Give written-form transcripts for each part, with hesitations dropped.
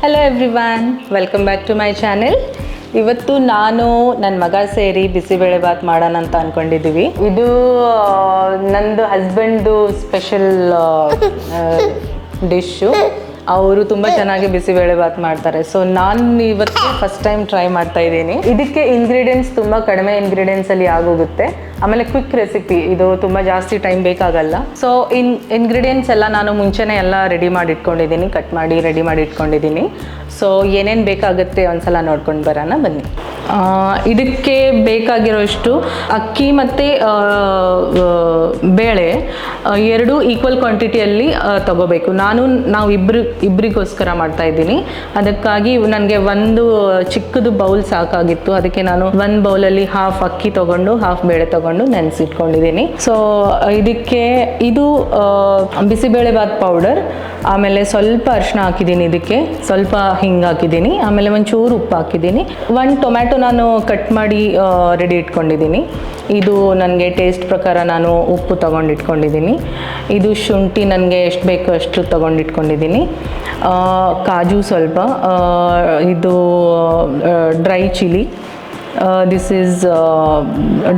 Hello everyone, welcome back to my channel. ಇವತ್ತು ನಾನು ನನ್ನ ಮಗ ಸೇರಿ ಬಿಸಿಬೇಳೆಬಾತ್ ಮಾಡೋಣ ಅಂತ ಅಂದ್ಕೊಂಡಿದ್ದೀವಿ. ಇದು ನಂದು ಹಸ್ಬೆಂಡ್ದು ಸ್ಪೆಷಲ್ ಡಿಶ್ಶು. ಅವರು ತುಂಬ ಚೆನ್ನಾಗಿ ಬಿಸಿಬೇಳೆಬಾತ್ ಮಾಡ್ತಾರೆ. ಸೊ ನಾನು ಇವತ್ತು ಫಸ್ಟ್ ಟೈಮ್ ಟ್ರೈ ಮಾಡ್ತಾ ಇದ್ದೀನಿ. ಇದಕ್ಕೆ ಇಂಗ್ರೀಡಿಯೆಂಟ್ಸ್ ತುಂಬ ಕಡಿಮೆ ಇಂಗ್ರೀಡಿಯೆಂಟ್ಸಲ್ಲಿ ಆಗೋಗುತ್ತೆ. ಆಮೇಲೆ ಕ್ವಿಕ್ ರೆಸಿಪಿ, ಇದು ತುಂಬ ಜಾಸ್ತಿ ಟೈಮ್ ಬೇಕಾಗಲ್ಲ. ಸೊ ಇಂಗ್ರೀಡಿಯೆಂಟ್ಸ್ ಎಲ್ಲ ನಾನು ಮುಂಚೆನೇ ಎಲ್ಲ ರೆಡಿ ಮಾಡಿ ಇಟ್ಕೊಂಡಿದ್ದೀನಿ, ಕಟ್ ಮಾಡಿ ರೆಡಿ ಮಾಡಿ ಇಟ್ಕೊಂಡಿದ್ದೀನಿ. ಸೊ ಏನೇನು ಬೇಕಾಗುತ್ತೆ ಒಂದ್ಸಲ ನೋಡ್ಕೊಂಡು ಬರೋಣ ಬನ್ನಿ. ಇದಕ್ಕೆ ಬೇಕಾಗಿರೋಷ್ಟು ಅಕ್ಕಿ ಮತ್ತು ಬೇಳೆ ಎರಡು ಈಕ್ವಲ್ ಕ್ವಾಂಟಿಟಿಯಲ್ಲಿ ತಗೋಬೇಕು. ನಾವು ಇಬ್ಬರಿಗೋಸ್ಕರ ಮಾಡ್ತಾ ಇದ್ದೀನಿ. ಅದಕ್ಕಾಗಿ ನನಗೆ ಒಂದು ಚಿಕ್ಕದು ಬೌಲ್ ಸಾಕಾಗಿತ್ತು. ಅದಕ್ಕೆ ನಾನು ಒಂದು ಬೌಲಲ್ಲಿ ಹಾಫ್ ಅಕ್ಕಿ ತೊಗೊಂಡು ಹಾಫ್ ಬೇಳೆ ತೊಗೊಂಡು ನೆನೆಸಿಟ್ಕೊಂಡಿದ್ದೀನಿ. ಸೊ ಇದಕ್ಕೆ ಇದು ಬಿಸಿಬೇಳೆಬಾತ್ ಪೌಡರ್, ಆಮೇಲೆ ಸ್ವಲ್ಪ ಅರಿಶಿನ ಹಾಕಿದ್ದೀನಿ, ಇದಕ್ಕೆ ಸ್ವಲ್ಪ ಹಿಂಗೆ ಹಾಕಿದ್ದೀನಿ, ಆಮೇಲೆ ಒಂಚೂರು ಉಪ್ಪು ಹಾಕಿದ್ದೀನಿ. ಒಂದು ಟೊಮ್ಯಾಟೊ ನಾನು ಕಟ್ ಮಾಡಿ ರೆಡಿ ಇಟ್ಕೊಂಡಿದ್ದೀನಿ. ಇದು ನನಗೆ ಟೇಸ್ಟ್ ಪ್ರಕಾರ ನಾನು ಉಪ್ಪು ತೊಗೊಂಡಿಟ್ಕೊಂಡಿದ್ದೀನಿ. ಇದು ಶುಂಠಿ ನನಗೆ ಎಷ್ಟು ಬೇಕೋ ಅಷ್ಟು ತೊಗೊಂಡಿಟ್ಕೊಂಡಿದ್ದೀನಿ. ಕಾಜು ಸ್ವಲ್ಪ, ಇದು dry chilli, this is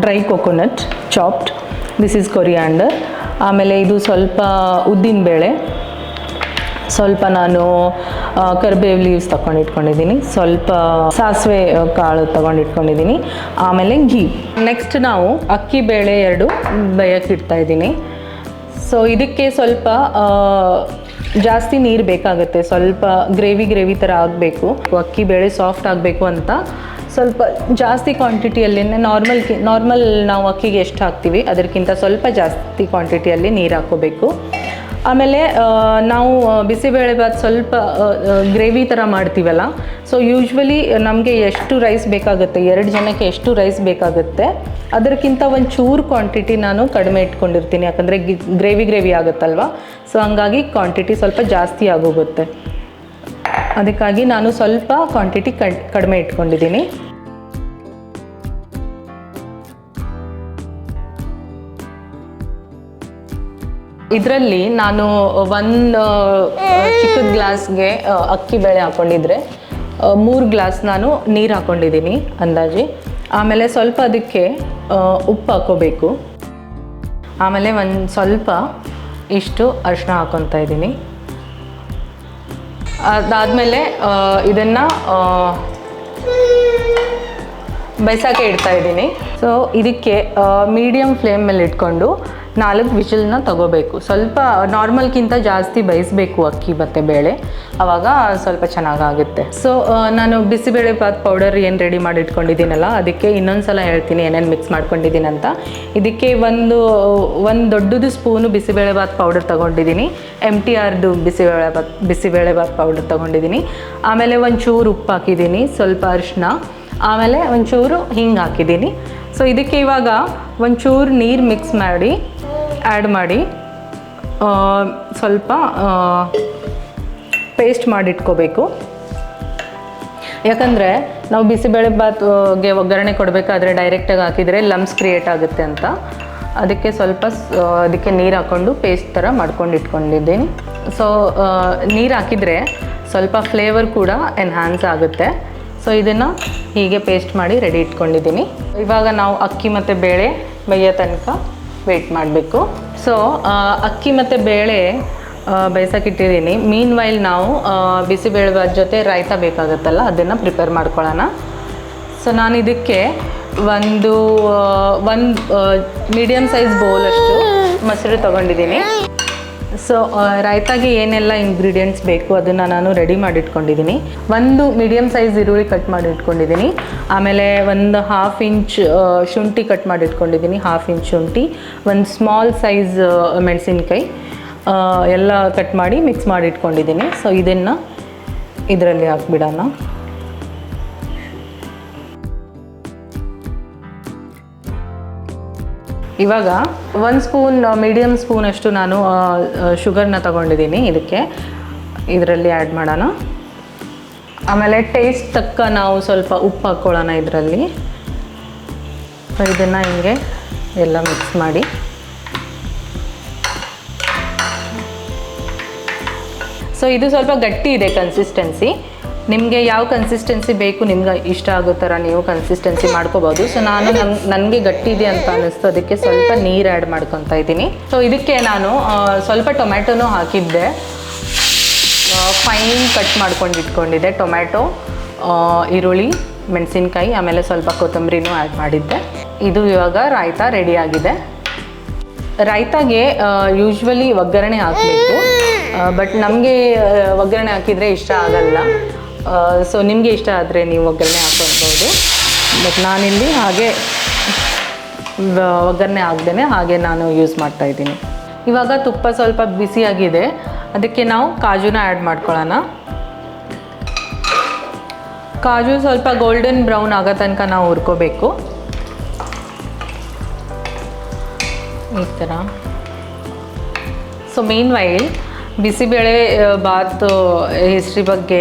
dry coconut chopped, this is coriander. ಆಮೇಲೆ ಇದು ಸ್ವಲ್ಪ ಉದ್ದಿನಬೇಳೆ, ಸ್ವಲ್ಪ ನಾನು ಕರಿಬೇವು ಲೀವ್ಸ್ ತೊಗೊಂಡಿಟ್ಕೊಂಡಿದ್ದೀನಿ, ಸ್ವಲ್ಪ ಸಾಸಿವೆ ಕಾಳು ತೊಗೊಂಡಿಟ್ಕೊಂಡಿದ್ದೀನಿ, ಆಮೇಲೆ ಘೀ. ನೆಕ್ಸ್ಟ್ ನಾವು ಅಕ್ಕಿ ಬೇಳೆ ಎರಡು ಬೇಯಕ್ಕೆ ಇಡ್ತಾ ಇದ್ದೀನಿ. ಸೊ ಇದಕ್ಕೆ ಸ್ವಲ್ಪ ಜಾಸ್ತಿ ನೀರು ಬೇಕಾಗುತ್ತೆ, ಸ್ವಲ್ಪ ಗ್ರೇವಿ ಥರ ಆಗಬೇಕು. ಅಕ್ಕಿ ಬೇಳೆ ಸಾಫ್ಟ್ ಆಗಬೇಕು ಅಂತ ಸ್ವಲ್ಪ ಜಾಸ್ತಿ ಕ್ವಾಂಟಿಟಿಯಲ್ಲಿ, ನಾರ್ಮಲ್ ನಾವು ಅಕ್ಕಿಗೆ ಎಷ್ಟು ಹಾಕ್ತೀವಿ ಅದಕ್ಕಿಂತ ಸ್ವಲ್ಪ ಜಾಸ್ತಿ ಕ್ವಾಂಟಿಟಿಯಲ್ಲಿ ನೀರು ಹಾಕ್ಕೋಬೇಕು. ಆಮೇಲೆ ನಾವು ಬಿಸಿಬೇಳೆಬಾತ್ ಸ್ವಲ್ಪ ಗ್ರೇವಿ ಥರ ಮಾಡ್ತೀವಲ್ಲ, ಸೊ ಯೂಶ್ವಲಿ ನಮಗೆ ಎಷ್ಟು ರೈಸ್ ಬೇಕಾಗುತ್ತೆ, 2 ಜನಕ್ಕೆ ಎಷ್ಟು ರೈಸ್ ಬೇಕಾಗುತ್ತೆ ಅದಕ್ಕಿಂತ ಒಂದು ಚೂರು ಕ್ವಾಂಟಿಟಿ ನಾನು ಕಡಿಮೆ ಇಟ್ಕೊಂಡಿರ್ತೀನಿ. ಯಾಕಂದರೆ ಗ್ರೇವಿ ಆಗುತ್ತಲ್ವ, ಸೊ ಹಂಗಾಗಿ ಕ್ವಾಂಟಿಟಿ ಸ್ವಲ್ಪ ಜಾಸ್ತಿ ಆಗೋಗುತ್ತೆ. ಅದಕ್ಕಾಗಿ ನಾನು ಸ್ವಲ್ಪ ಕ್ವಾಂಟಿಟಿ ಕಡಿಮೆ ಇಟ್ಕೊಂಡಿದ್ದೀನಿ. ಇದರಲ್ಲಿ ನಾನು ಒಂದು ಚಿಕ್ಕದ ಗ್ಲಾಸ್ಗೆ ಅಕ್ಕಿ ಬೇಳೆ ಹಾಕ್ಕೊಂಡಿದ್ರೆ 3 ಗ್ಲಾಸ್ ನಾನು ನೀರು ಹಾಕ್ಕೊಂಡಿದ್ದೀನಿ ಅಂದಾಜು. ಆಮೇಲೆ ಸ್ವಲ್ಪ ಅದಕ್ಕೆ ಉಪ್ಪು ಹಾಕ್ಕೋಬೇಕು. ಆಮೇಲೆ ಒಂದು ಸ್ವಲ್ಪ ಇಷ್ಟು ಅರಿಶಿನ ಹಾಕ್ಕೊತಾ ಇದ್ದೀನಿ. ಅದಾದಮೇಲೆ ಇದನ್ನು ಬೇಯಿಸೋಕ್ಕೆ ಇಡ್ತಾ ಇದ್ದೀನಿ. ಸೊ ಇದಕ್ಕೆ ಮೀಡಿಯಮ್ ಫ್ಲೇಮ್ ಮೇಲೆ ಇಟ್ಕೊಂಡು 4 ವಿಷಲ್ನ ತಗೋಬೇಕು. ಸ್ವಲ್ಪ ನಾರ್ಮಲ್ಗಿಂತ ಜಾಸ್ತಿ ಬೇಯಿಸಬೇಕು ಅಕ್ಕಿ ಮತ್ತು ಬೇಳೆ, ಆವಾಗ ಸ್ವಲ್ಪ ಚೆನ್ನಾಗಾಗುತ್ತೆ. ಸೊ ನಾನು ಬಿಸಿಬೇಳೆಬಾತ್ ಪೌಡರ್ ಏನು ರೆಡಿ ಮಾಡಿ ಇಟ್ಕೊಂಡಿದ್ದೀನಲ್ಲ, ಅದಕ್ಕೆ ಇನ್ನೊಂದು ಸಲ ಹೇಳ್ತೀನಿ ಏನೇನು ಮಿಕ್ಸ್ ಮಾಡ್ಕೊಂಡಿದ್ದೀನಿ ಅಂತ. ಇದಕ್ಕೆ ಒಂದು ದೊಡ್ಡದು ಸ್ಪೂನು ಬಿಸಿಬೇಳೆಬಾತ್ ಪೌಡರ್ ತೊಗೊಂಡಿದ್ದೀನಿ, MTRದು ಬಿಸಿಬೇಳೆಬಾತ್ ಪೌಡರ್ ತೊಗೊಂಡಿದ್ದೀನಿ. ಆಮೇಲೆ ಒಂಚೂರು ಉಪ್ಪು ಹಾಕಿದ್ದೀನಿ, ಸ್ವಲ್ಪ ಅರಿಶಿನ, ಆಮೇಲೆ ಒಂಚೂರು ಹಿಂಗೆ ಹಾಕಿದ್ದೀನಿ. ಸೊ ಇದಕ್ಕೆ ಇವಾಗ ಒಂಚೂರು ನೀರು ಮಿಕ್ಸ್ ಮಾಡಿ ಆ್ಯಡ್ ಮಾಡಿ ಸ್ವಲ್ಪ ಪೇಸ್ಟ್ ಮಾಡಿಟ್ಕೋಬೇಕು. ಯಾಕಂದರೆ ನಾವು ಬಿಸಿಬೇಳೆಬಾತ್ಗೆ ಒಗ್ಗರಣೆ ಕೊಡಬೇಕಾದ್ರೆ ಡೈರೆಕ್ಟಾಗಿ ಹಾಕಿದರೆ ಲಮ್ಸ್ ಕ್ರಿಯೇಟ್ ಆಗುತ್ತೆ ಅಂತ, ಅದಕ್ಕೆ ನೀರು ಹಾಕ್ಕೊಂಡು ಪೇಸ್ಟ್ ಥರ ಮಾಡ್ಕೊಂಡು ಇಟ್ಕೊಂಡಿದ್ದೀನಿ. ಸೊ ನೀರು ಹಾಕಿದರೆ ಸ್ವಲ್ಪ ಫ್ಲೇವರ್ ಕೂಡ ಎನ್ಹಾನ್ಸ್ ಆಗುತ್ತೆ. ಸೊ ಇದನ್ನು ಹೀಗೆ ಪೇಸ್ಟ್ ಮಾಡಿ ರೆಡಿ ಇಟ್ಕೊಂಡಿದ್ದೀನಿ. ಇವಾಗ ನಾವು ಅಕ್ಕಿ ಮತ್ತು ಬೇಳೆ ಬೇಯೋ ತನಕ ವೆಯ್ಟ್ ಮಾಡಬೇಕು. ಸೊ ಅಕ್ಕಿ ಮತ್ತು ಬೇಳೆ ಬೇಯಿಸೋಕ್ಕಿಟ್ಟಿದ್ದೀನಿ. ಮೀನ್ ವೈಲ್ ನಾವು ಬಿಸಿಬೇಳೆಬಾತ್ ಜೊತೆ ರಾಯ್ತ ಬೇಕಾಗುತ್ತಲ್ಲ, ಅದನ್ನು ಪ್ರಿಪೇರ್ ಮಾಡ್ಕೊಳ್ಳೋಣ. ಸೊ ನಾನು ಇದಕ್ಕೆ ಒಂದು ಮೀಡಿಯಮ್ ಸೈಜ್ ಬೌಲಷ್ಟು ಮೊಸರು ತೊಗೊಂಡಿದ್ದೀನಿ. ಸೊ ರಾಯ್ತಾಗೆ ಏನೆಲ್ಲ ಇಂಗ್ರೀಡಿಯೆಂಟ್ಸ್ ಬೇಕು ಅದನ್ನು ನಾನು ರೆಡಿ ಮಾಡಿಟ್ಕೊಂಡಿದ್ದೀನಿ. ಒಂದು ಮೀಡಿಯಮ್ ಸೈಜ್ ಈರುಳ್ಳಿ ಕಟ್ ಮಾಡಿ ಇಟ್ಕೊಂಡಿದ್ದೀನಿ. ಆಮೇಲೆ ಒಂದು 1/2 ಇಂಚ್ ಶುಂಠಿ ಕಟ್ ಮಾಡಿ ಇಟ್ಕೊಂಡಿದ್ದೀನಿ, 1/2 ಇಂಚ್ ಶುಂಠಿ, ಒಂದು ಸ್ಮಾಲ್ ಸೈಜ್ ಮೆಣಸಿನ್ಕಾಯಿ ಎಲ್ಲ ಕಟ್ ಮಾಡಿ ಮಿಕ್ಸ್ ಮಾಡಿ ಇಟ್ಕೊಂಡಿದ್ದೀನಿ. ಸೊ ಇದನ್ನು ಇದರಲ್ಲಿ ಹಾಕ್ಬಿಡೋಣ. ಇವಾಗ 1 ಸ್ಪೂನ್ ಮೀಡಿಯಮ್ ಸ್ಪೂನಷ್ಟು ನಾನು ಶುಗರ್ನ ತೊಗೊಂಡಿದ್ದೀನಿ. ಇದರಲ್ಲಿ ಆ್ಯಡ್ ಮಾಡೋಣ. ಆಮೇಲೆ ಟೇಸ್ಟ್ ತಕ್ಕ ನಾವು ಸ್ವಲ್ಪ ಉಪ್ಪು ಹಾಕ್ಕೊಳ್ಳೋಣ ಇದರಲ್ಲಿ. ಇದನ್ನು ಹಿಂಗೆ ಎಲ್ಲ ಮಿಕ್ಸ್ ಮಾಡಿ ಸೊ ಇದು ಸ್ವಲ್ಪ ಗಟ್ಟಿ ಇದೆ ಕನ್ಸಿಸ್ಟೆನ್ಸಿ. ನಿಮಗೆ ಯಾವ ಕನ್ಸಿಸ್ಟೆನ್ಸಿ ಬೇಕು, ನಿಮ್ಗೆ ಇಷ್ಟ ಆಗೋ ಥರ ನೀವು ಕನ್ಸಿಸ್ಟೆನ್ಸಿ ಮಾಡ್ಕೋಬೋದು. ಸೊ ನಾನು ನನಗೆ ಗಟ್ಟಿ ಇದೆ ಅಂತ ಅನ್ನಿಸ್ತು, ಅದಕ್ಕೆ ಸ್ವಲ್ಪ ನೀರು ಆ್ಯಡ್ ಮಾಡ್ಕೊತಾ ಇದ್ದೀನಿ. ಸೊ ಇದಕ್ಕೆ ನಾನು ಸ್ವಲ್ಪ ಟೊಮ್ಯಾಟೊನೂ ಹಾಕಿದ್ದೆ, ಫೈನ್ ಕಟ್ ಮಾಡ್ಕೊಂಡು ಇಟ್ಕೊಂಡಿದ್ದೆ. ಟೊಮ್ಯಾಟೊ, ಈರುಳ್ಳಿ, ಮೆಣಸಿನ್ಕಾಯಿ, ಆಮೇಲೆ ಸ್ವಲ್ಪ ಕೊತ್ತಂಬರಿನೂ ಆ್ಯಡ್ ಮಾಡಿದ್ದೆ. ಇದು ಇವಾಗ ರಾಯ್ತ ರೆಡಿಯಾಗಿದೆ. ರಾಯ್ತಾಗೆ ಯೂಶ್ವಲಿ ಒಗ್ಗರಣೆ ಹಾಕಬೇಕು, ಬಟ್ ನಮಗೆ ಒಗ್ಗರಣೆ ಹಾಕಿದರೆ ಇಷ್ಟ ಆಗಲ್ಲ. ಸೊ ನಿಮಗೆ ಇಷ್ಟ ಆದರೆ ನೀವು ಒಗ್ಗರಣೆ ಹಾಕೊಳ್ಬೋದು. ಬಟ್ ನಾನಿಲ್ಲಿ ಹಾಗೆ ಒಗ್ಗರಣೆ ಹಾಕ್ದೇ ಹಾಗೆ ನಾನು ಯೂಸ್ ಮಾಡ್ತಾಯಿದ್ದೀನಿ. ಇವಾಗ ತುಪ್ಪ ಸ್ವಲ್ಪ ಬಿಸಿಯಾಗಿದೆ, ಅದಕ್ಕೆ ನಾವು ಕಾಜುನ ಆ್ಯಡ್ ಮಾಡ್ಕೊಳ್ಳೋಣ. ಕಾಜು ಸ್ವಲ್ಪ ಗೋಲ್ಡನ್ ಬ್ರೌನ್ ಆಗೋ ತನಕ ನಾವು ಹುರ್ಕೋಬೇಕು ಈ ಥರ. So meanwhile Bisibele Bath history ಬಗ್ಗೆ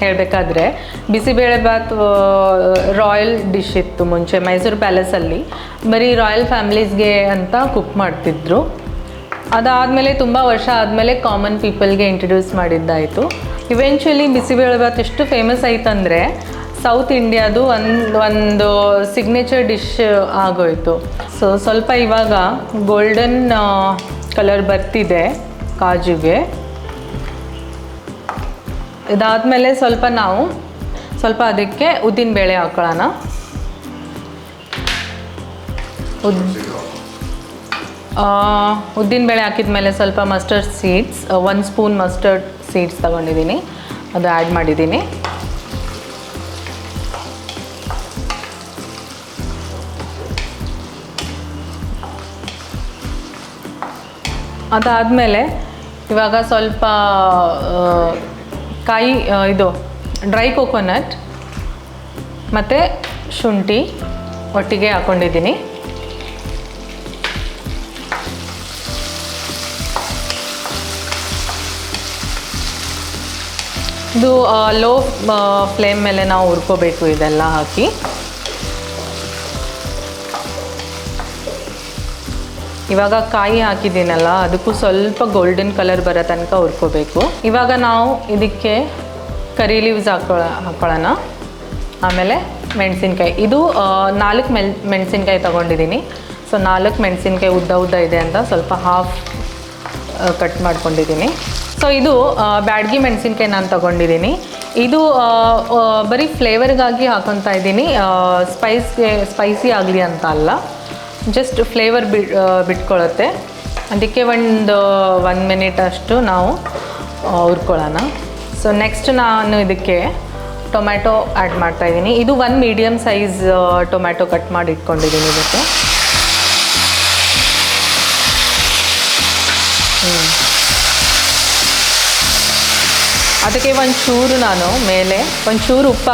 ಹೇಳಬೇಕಾದ್ರೆ, ಬಿಸಿಬೇಳೆ ಬಾತ್ ರಾಯಲ್ ಡಿಶ್ ಇತ್ತು ಮುಂಚೆ ಮೈಸೂರು ಪ್ಯಾಲೇಸಲ್ಲಿ. ಬರೀ ರಾಯಲ್ ಫ್ಯಾಮಿಲೀಸ್ಗೆ ಅಂತ ಕುಕ್ ಮಾಡ್ತಿದ್ರು. ಅದಾದಮೇಲೆ ತುಂಬ ವರ್ಷ ಆದಮೇಲೆ ಕಾಮನ್ ಪೀಪಲ್ಗೆ ಇಂಟ್ರಡ್ಯೂಸ್ ಮಾಡಿದ್ದಾಯಿತು. ಇವೆಂಚುಲಿ ಬಿಸಿಬೇಳೆಭಾತ್ ಎಷ್ಟು ಫೇಮಸ್ ಆಯ್ತಂದರೆ ಸೌತ್ ಇಂಡಿಯಾದು ಒಂದು ಸಿಗ್ನೇಚರ್ ಡಿಶ್ ಆಗೋಯಿತು. ಸೊ ಸ್ವಲ್ಪ ಇವಾಗ ಗೋಲ್ಡನ್ ಕಲರ್ ಬರ್ತಿದೆ ಕಾಜುಗೆ. ಇದಾದಮೇಲೆ ನಾವು ಸ್ವಲ್ಪ ಅದಕ್ಕೆ ಉದ್ದಿನಬೇಳೆ ಹಾಕೊಳ್ಳೋಣ. ಉದ್ದಿನಬೇಳೆ ಹಾಕಿದ್ಮೇಲೆ ಸ್ವಲ್ಪ mustard seeds, 1 spoon mustard seeds ತಗೊಂಡಿದ್ದೀನಿ, ಅದು ಆ್ಯಡ್ ಮಾಡಿದ್ದೀನಿ. ಅದಾದಮೇಲೆ ಇವಾಗ ಸ್ವಲ್ಪ ಇದು ಡ್ರೈ ಕೋಕೋನಟ್ ಮತ್ತು ಶುಂಠಿ ಒಟ್ಟಿಗೆ ಹಾಕ್ಕೊಂಡಿದ್ದೀನಿ. ಇದು ಲೋ ಫ್ಲೇಮ್ ಮೇಲೆ ನಾವು ಹುರ್ಕೋಬೇಕು ಇದೆಲ್ಲ ಹಾಕಿ. ಇವಾಗ ಕಾಯಿ ಹಾಕಿದ್ದೀನಲ್ಲ, ಅದಕ್ಕೂ ಸ್ವಲ್ಪ ಗೋಲ್ಡನ್ ಕಲರ್ ಬರೋ ತನಕ ಹುರ್ಕೋಬೇಕು. ಇವಾಗ ನಾವು ಇದಕ್ಕೆ ಕರಿ ಲೀವ್ಸ್ ಹಾಕೊಳ್ಳೋಣ. ಆಮೇಲೆ ಮೆಣಸಿನ್ಕಾಯಿ, ಇದು 4 ಮೆಣಸಿನ್ಕಾಯಿ ತೊಗೊಂಡಿದ್ದೀನಿ. ಸೊ 4 ಮೆಣಸಿನ್ಕಾಯಿ ಉದ್ದ ಇದೆ ಅಂತ ಸ್ವಲ್ಪ ಹಾಫ್ ಕಟ್ ಮಾಡ್ಕೊಂಡಿದ್ದೀನಿ. ಸೊ ಇದು ಬ್ಯಾಡಗಿ ಮೆಣಸಿನ್ಕಾಯಿ ನಾನು ತೊಗೊಂಡಿದ್ದೀನಿ. ಇದು ಬರೀ ಫ್ಲೇವರ್ಗಾಗಿ ಹಾಕೊತಾ ಇದ್ದೀನಿ, ಸ್ಪೈಸಿ ಆಗಲಿ ಅಂತ ಅಲ್ಲ, ಜಸ್ಟ್ ಫ್ಲೇವರ್ ಬಿಟ್ಕೊಳ್ಳುತ್ತೆ. ಅದಕ್ಕೆ ಒಂದು 1 ಮಿನಿಟ್ ಅಷ್ಟು ನಾವು ಹುರ್ಕೊಳ್ಳೋಣ. ಸೊ ನೆಕ್ಸ್ಟ್ ನಾನು ಇದಕ್ಕೆ ಟೊಮ್ಯಾಟೊ ಆ್ಯಡ್ ಮಾಡ್ತಾಯಿದ್ದೀನಿ. ಇದು 1 ಮೀಡಿಯಮ್ ಸೈಜ್ ಟೊಮ್ಯಾಟೊ ಕಟ್ ಮಾಡಿ ಇಟ್ಕೊಂಡಿದ್ದೀನಿ ಇದಕ್ಕೆ. ಅದಕ್ಕೆ ಒಂಚೂರು ನಾನು ಮೇಲೆ ಒಂಚೂರು ಉಪ್ಪು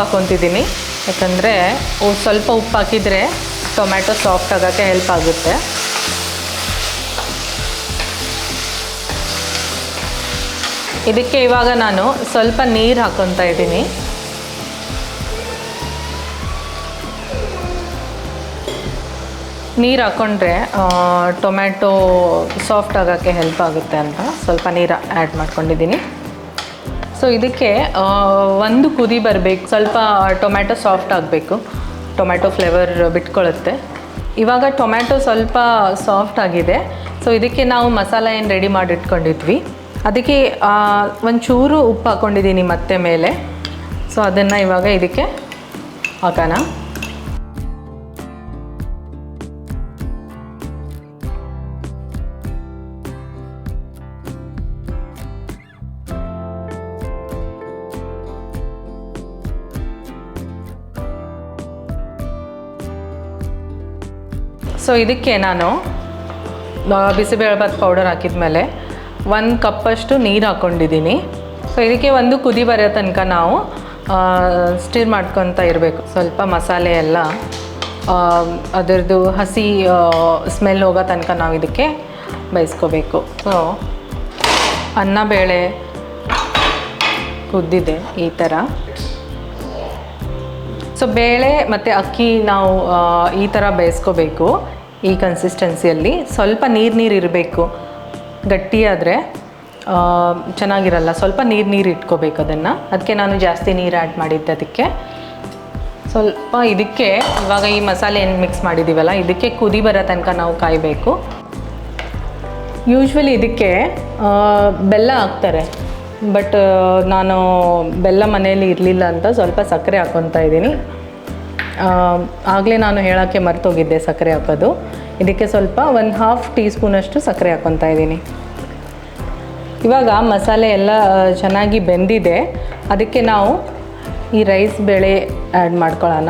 ಹಾಕ್ಕೊತಿದ್ದೀನಿ. ಯಾಕಂದರೆ ಸ್ವಲ್ಪ ಉಪ್ಪು ಹಾಕಿದರೆ ಟೊಮ್ಯಾಟೊ ಸಾಫ್ಟ್ ಆಗೋಕ್ಕೆ ಹೆಲ್ಪ್ ಆಗುತ್ತೆ. ಇದಕ್ಕೆ ಇವಾಗ ನಾನು ಸ್ವಲ್ಪ ನೀರು ಹಾಕ್ಕೊತಾ ಇದ್ದೀನಿ. ನೀರು ಹಾಕ್ಕೊಂಡ್ರೆ ಟೊಮ್ಯಾಟೊ ಸಾಫ್ಟ್ ಆಗೋಕ್ಕೆ ಹೆಲ್ಪ್ ಆಗುತ್ತೆ ಅಂತ ಸ್ವಲ್ಪ ನೀರು ಆ್ಯಡ್ ಮಾಡ್ಕೊಂಡಿದ್ದೀನಿ. ಸೊ ಇದಕ್ಕೆ ಒಂದು ಕುದಿ ಬರಬೇಕು, ಸ್ವಲ್ಪ ಟೊಮ್ಯಾಟೊ ಸಾಫ್ಟ್ ಆಗಬೇಕು, ಟೊಮ್ಯಾಟೊ ಫ್ಲೇವರ್ ಬಿಟ್ಕೊಳ್ಳುತ್ತೆ. ಇವಾಗ ಟೊಮ್ಯಾಟೊ ಸ್ವಲ್ಪ ಸಾಫ್ಟ್ ಆಗಿದೆ. ಸೊ ಇದಕ್ಕೆ ನಾವು ಮಸಾಲ ಏನು ರೆಡಿ ಮಾಡಿಟ್ಕೊಂಡಿದ್ವಿ, ಅದಕ್ಕೆ ಒಂಚೂರು ಉಪ್ಪು ಹಾಕ್ಕೊಂಡಿದ್ದೀನಿ ಮತ್ತೆ ಮೇಲೆ. ಸೊ ಅದನ್ನು ಇವಾಗ ಇದಕ್ಕೆ ಹಾಕೋಣ. ಸೊ ಇದಕ್ಕೆ ನಾನು ಬಿಸಿಬೇಳೆಭಾತ್ ಪೌಡರ್ ಹಾಕಿದ್ಮೇಲೆ 1 ಕಪ್ಪಷ್ಟು ನೀರು ಹಾಕ್ಕೊಂಡಿದ್ದೀನಿ. ಸೊ ಇದಕ್ಕೆ ಒಂದು ಕುದಿ ಬರೋ ತನಕ ನಾವು ಸ್ಟಿರ್ ಮಾಡ್ಕೊತಾ ಇರಬೇಕು. ಸ್ವಲ್ಪ ಮಸಾಲೆ ಎಲ್ಲ ಅದರದ್ದು ಹಸಿ ಸ್ಮೆಲ್ ಹೋಗೋ ತನಕ ನಾವು ಇದಕ್ಕೆ ಬೇಯಿಸ್ಕೋಬೇಕು. ಸೊ ಅನ್ನ ಬೇಳೆ ಕುದ್ದಿದೆ ಈ ಥರ. ಸೊ ಬೇಳೆ ಮತ್ತು ಅಕ್ಕಿ ನಾವು ಈ ಥರ ಬೇಯಿಸ್ಕೋಬೇಕು. ಈ ಕನ್ಸಿಸ್ಟೆನ್ಸಿಯಲ್ಲಿ ಸ್ವಲ್ಪ ನೀರು ಇರಬೇಕು. ಗಟ್ಟಿಯಾದರೆ ಚೆನ್ನಾಗಿರಲ್ಲ. ಸ್ವಲ್ಪ ನೀರು ಇಟ್ಕೋಬೇಕು ಅದನ್ನು. ಅದಕ್ಕೆ ನಾನು ಜಾಸ್ತಿ ನೀರು ಆ್ಯಡ್ ಮಾಡಿದ್ದೆ. ಅದಕ್ಕೆ ಸ್ವಲ್ಪ ಇದಕ್ಕೆ ಇವಾಗ ಈ ಮಸಾಲೆ ಏನು ಮಿಕ್ಸ್ ಮಾಡಿದ್ದೀವಲ್ಲ, ಇದಕ್ಕೆ ಕುದಿ ಬರೋ ತನಕ ನಾವು ಕಾಯಬೇಕು. ಯೂಶ್ವಲಿ ಇದಕ್ಕೆ ಬೆಲ್ಲ ಹಾಕ್ತಾರೆ, ಬಟ್ ನಾನು ಬೆಲ್ಲ ಮನೆಯಲ್ಲಿ ಇರಲಿಲ್ಲ ಅಂತ ಸ್ವಲ್ಪ ಸಕ್ಕರೆ ಹಾಕ್ಕೊತಾ ಇದ್ದೀನಿ. ಆಗಲೇ ನಾನು ಹೇಳೋಕ್ಕೆ ಮರ್ತೋಗಿದ್ದೆ ಸಕ್ಕರೆ ಹಾಕೋದು. ಇದಕ್ಕೆ ಸ್ವಲ್ಪ 1/2 ಟೀ ಸ್ಪೂನಷ್ಟು ಸಕ್ಕರೆ ಹಾಕ್ಕೊತಾ ಇದ್ದೀನಿ. ಇವಾಗ ಮಸಾಲೆ ಎಲ್ಲ ಚೆನ್ನಾಗಿ ಬೆಂದಿದೆ. ಅದಕ್ಕೆ ನಾವು ಈ ರೈಸ್ ಬೇಳೆ ಆ್ಯಡ್ ಮಾಡ್ಕೊಳ್ಳೋಣ.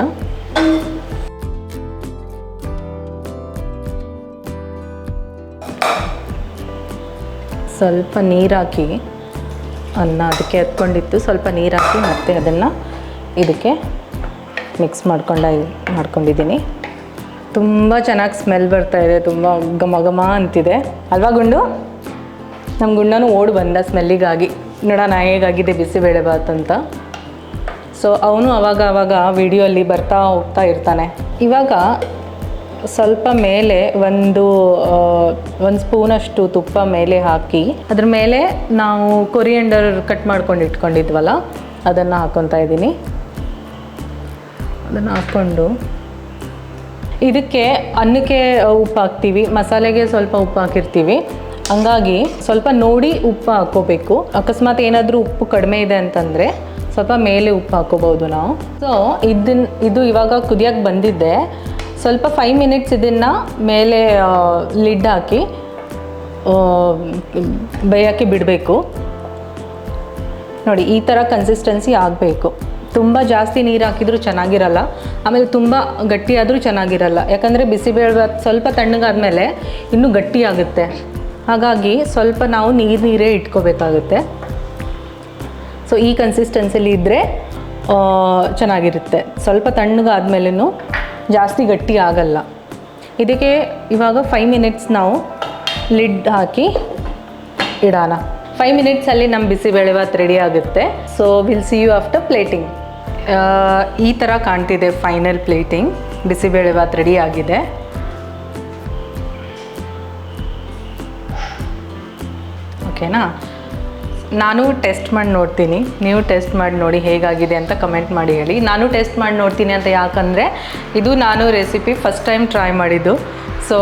ಸ್ವಲ್ಪ ನೀರು ಹಾಕಿ, ಅನ್ನ ಅದಕ್ಕೆ ಎತ್ಕೊಂಡಿತ್ತು, ಸ್ವಲ್ಪ ನೀರು ಹಾಕಿ ಮತ್ತೆ ಅದನ್ನು ಇದಕ್ಕೆ ಮಿಕ್ಸ್ ಮಾಡ್ಕೊಂಡಿದ್ದೀನಿ. ತುಂಬ ಚೆನ್ನಾಗಿ ಸ್ಮೆಲ್ ಬರ್ತಾಯಿದೆ, ತುಂಬ ಘಮ ಘಮ ಅಂತಿದೆ ಅಲ್ವಾ ಗುಂಡು? ನಮ್ಮ ಗುಂಡನೂ ಓಡಿ ಬಂದ ಸ್ಮೆಲ್ಲಿಗಾಗಿ, ನೋಡೋಣ ಹೇಗಾಗಿದೆ ಬಿಸಿಬೇಳೆಭಾತ್ ಅಂತ. ಸೊ ಅವನು ಅವಾಗ ವಿಡಿಯೋಲ್ಲಿ ಬರ್ತಾ ಹೋಗ್ತಾ ಇರ್ತಾನೆ. ಇವಾಗ ಸ್ವಲ್ಪ ಮೇಲೆ ಒಂದು ಸ್ಪೂನಷ್ಟು ತುಪ್ಪ ಮೇಲೆ ಹಾಕಿ, ಅದ್ರ ಮೇಲೆ ನಾವು ಕೊರಿಯಂಡರ್ ಕಟ್ ಮಾಡ್ಕೊಂಡು ಇಟ್ಕೊಂಡಿದ್ವಲ್ಲ ಅದನ್ನು ಹಾಕ್ಕೊತಾ ಇದ್ದೀನಿ. ಅದನ್ನು ಹಾಕ್ಕೊಂಡು ಇದಕ್ಕೆ ಅನ್ನಕ್ಕೆ ಉಪ್ಪು ಹಾಕ್ತೀವಿ, ಮಸಾಲೆಗೆ ಸ್ವಲ್ಪ ಉಪ್ಪು ಹಾಕಿರ್ತೀವಿ. ಹಂಗಾಗಿ ಸ್ವಲ್ಪ ನೋಡಿ ಉಪ್ಪು ಹಾಕ್ಕೋಬೇಕು. ಅಕಸ್ಮಾತ್ ಏನಾದರೂ ಉಪ್ಪು ಕಡಿಮೆ ಇದೆ ಅಂತಂದರೆ ಸ್ವಲ್ಪ ಮೇಲೆ ಉಪ್ಪು ಹಾಕ್ಕೋಬೋದು ನಾವು. ಸೊ ಇದು ಇವಾಗ ಕುದಿಯೋಕ್ಕೆ ಬಂದಿದ್ದೆ. ಸ್ವಲ್ಪ 5 ಮಿನಿಟ್ಸ್ ಇದನ್ನು ಮೇಲೆ ಲಿಡ್ ಹಾಕಿ ಬೇಯೋಕ್ಕೆ ಬಿಡಬೇಕು. ನೋಡಿ ಈ ಥರ ಕನ್ಸಿಸ್ಟೆನ್ಸಿ ಆಗಬೇಕು. ತುಂಬ ಜಾಸ್ತಿ ನೀರು ಹಾಕಿದರೂ ಚೆನ್ನಾಗಿರಲ್ಲ, ಆಮೇಲೆ ತುಂಬ ಗಟ್ಟಿಯಾದರೂ ಚೆನ್ನಾಗಿರಲ್ಲ. ಯಾಕಂದರೆ ಬಿಸಿಬೇಳೆಭಾತ್ ಸ್ವಲ್ಪ ತಣ್ಣಗಾದ್ಮೇಲೆ ಇನ್ನೂ ಗಟ್ಟಿಯಾಗುತ್ತೆ. ಹಾಗಾಗಿ ಸ್ವಲ್ಪ ನಾವು ನೀರೇ ಇಟ್ಕೋಬೇಕಾಗುತ್ತೆ. ಸೊ ಈ ಕನ್ಸಿಸ್ಟೆನ್ಸಿಲಿ ಇದ್ದರೆ ಚೆನ್ನಾಗಿರುತ್ತೆ. ಸ್ವಲ್ಪ ತಣ್ಣಗಾದ್ಮೇಲೂ ಜಾಸ್ತಿ ಗಟ್ಟಿ ಆಗಲ್ಲ. ಇದಕ್ಕೆ ಇವಾಗ 5 ಮಿನಿಟ್ಸ್ ನಾವು ಲಿಡ್ ಹಾಕಿ ಇಡೋಣ. 5 ಮಿನಿಟ್ಸಲ್ಲಿ ನಮ್ಮ ಬಿಸಿಬೇಳೆಭಾತ್ ರೆಡಿ ಆಗುತ್ತೆ. So will see you after plating. ಈ ಥರ ಕಾಣ್ತಿದೆ ಫೈನಲ್ ಪ್ಲೇಟಿಂಗ್. ಬಿಸಿಬೇಳೆಭಾತ್ ರೆಡಿ ಆಗಿದೆ. ಓಕೆನಾ? ನಾನು ಟೆಸ್ಟ್ ಮಾಡಿ ನೋಡ್ತೀನಿ, ನೀವು ಟೆಸ್ಟ್ ಮಾಡಿ ನೋಡಿ ಹೇಗಾಗಿದೆ ಅಂತ ಕಮೆಂಟ್ ಮಾಡಿ ಹೇಳಿ. ನಾನು ಟೆಸ್ಟ್ ಮಾಡಿ ನೋಡ್ತೀನಿ ಅಂತ ಯಾಕಂದರೆ ಇದು ನಾನು ರೆಸಿಪಿ ಫಸ್ಟ್ ಟೈಮ್ ಟ್ರೈ ಮಾಡಿದ್ದು. ಸೊ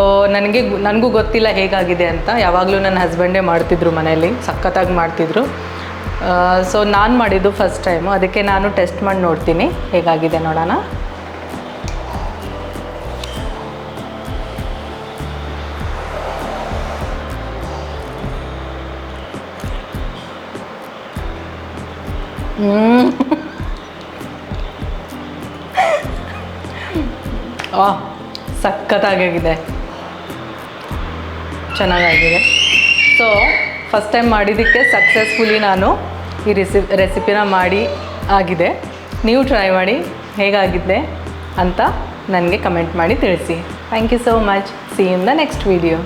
ನನಗೂ ಗೊತ್ತಿಲ್ಲ ಹೇಗಾಗಿದೆ ಅಂತ. ಯಾವಾಗಲೂ ನನ್ನ ಹಸ್ಬೆಂಡೇ ಮಾಡ್ತಿದ್ರು ಮನೆಯಲ್ಲಿ, ಸಖತ್ತಾಗಿ ಮಾಡ್ತಿದ್ರು. ಸೊ ನಾನು ಮಾಡಿದ್ದು ಫಸ್ಟ್ ಟೈಮು, ಅದಕ್ಕೆ ನಾನು ಟೆಸ್ಟ್ ಮಾಡಿ ನೋಡ್ತೀನಿ ಹೇಗಾಗಿದೆ ನೋಡೋಣ. ಸಖತ್ತಾಗಿದೆ, ಚೆನ್ನಾಗಾಗಿದೆ. ಸೊ ಫಸ್ಟ್ ಟೈಮ್ ಮಾಡಿದ್ದಕ್ಕೆ ಸಕ್ಸಸ್ಫುಲಿ ನಾನು ಈ ರೆಸಿಪಿನ ಮಾಡಿ ಆಗಿದೆ. ನೀವು ಟ್ರೈ ಮಾಡಿ ಹೇಗಾಗಿದೆ ಅಂತ ನನಗೆ ಕಮೆಂಟ್ ಮಾಡಿ ತಿಳಿಸಿ. Thank you so much. See you in the next video.